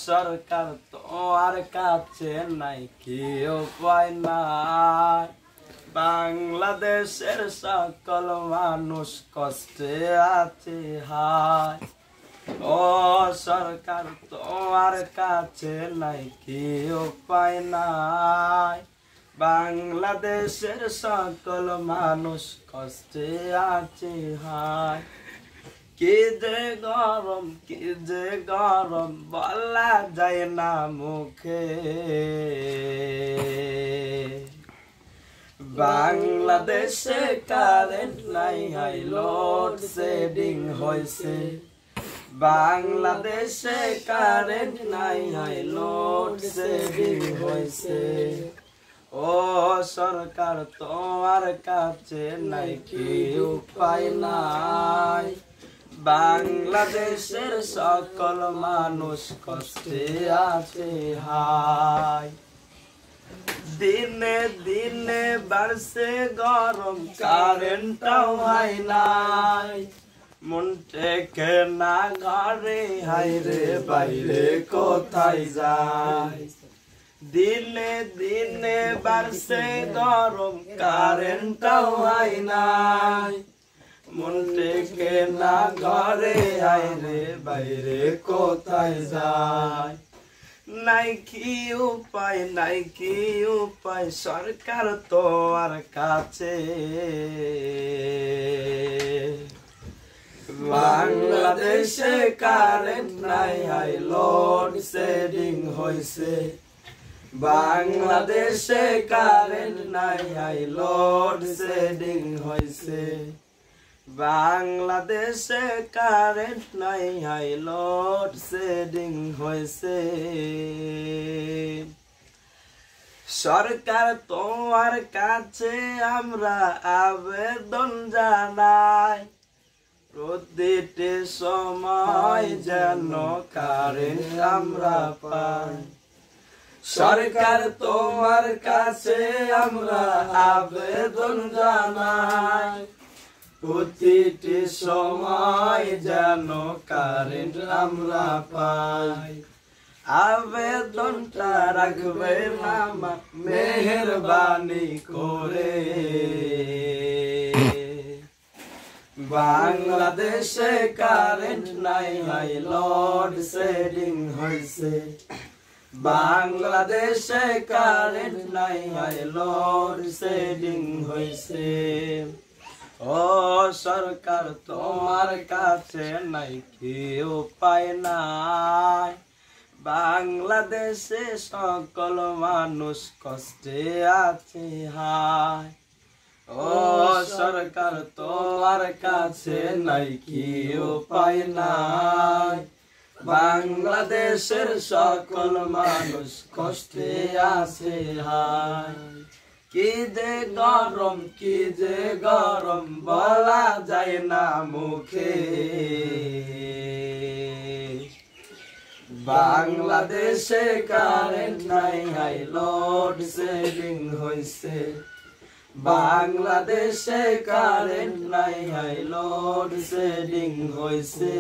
সরকার তোমার কাছে নাই কি উপায় নাই বাংলাদেশের সকল মানুষ কষ্টে আছে হায় ও সরকার তোমার কাছে নাই কি উপায় নাই বাংলাদেশের সকল মানুষ কষ্টে আছে হায় কি যে গরম বলা যায় না মুখে বাংলাদেশে কারেন্ট নাই হাই লোড শেডিং হয়েছে বাংলাদেশে কারেন্ট নাই হাই লোড শেডিং হয়েছে ও সরকার তোমার কাছে নাই কি উপায় নাই বাংলাদেশের সকল মানুষ কষ্টে আছে হায় দিনে দিনে বাড়ছে গরম কারেন্টটাও হয় নাই মন টেকে না ঘরে হাইরে বাইরে কোথায় যায় দিনে দিনে বাড়ছে গরম কারেন্টটাও হয় নাই মন টেকে না ঘরে হাইরে বাইরে কোথায় যায় নাই কি উপায় সরকার তোমার কাছে বাংলাদেশে কারেন্ট নাই হাই লোড শেডিং হয়েছে বাংলাদেশে কারেন্ট নাই হাই লোড শেডিং হয়েছে বাংলাদেশে কারেন্ট নাই হাই লোড শেডিং হয়েছে সরকার তোমার কাছে আমরা আবেদন জানাই প্রতিটি সময় যেন কারেন্ট আমরা পাই সরকার তোমার কাছে আমরা আবেদন জানাই প্রতিটি সময় যেন কারেন্ট আমরা পাই আবেদনটা রাখবে মামা মেহেরবানি করে বাংলাদেশে কারেন্ট নাই হাই লোড শেডিং হয়েছে বাংলাদেশে কারেন্ট নাই হাই লোড শেডিং হয়েছে ও সরকার তোমার কাছে নাই কি উপায় নাই বাংলাদেশে সকল মানুষ কষ্টে আছে হায় ও সরকার তোমার কাছে নাই কি উপায় নাই বাংলাদেশের সকল মানুষ কষ্টে আছে হায় কি যে গরম বলা যায় না মুখে বাংলাদেশে কারেন্ট নাই হাই লোড শেডিং হয়েছে বাংলাদেশে কারেন্ট নাই হাই লোড শেডিং হয়েছে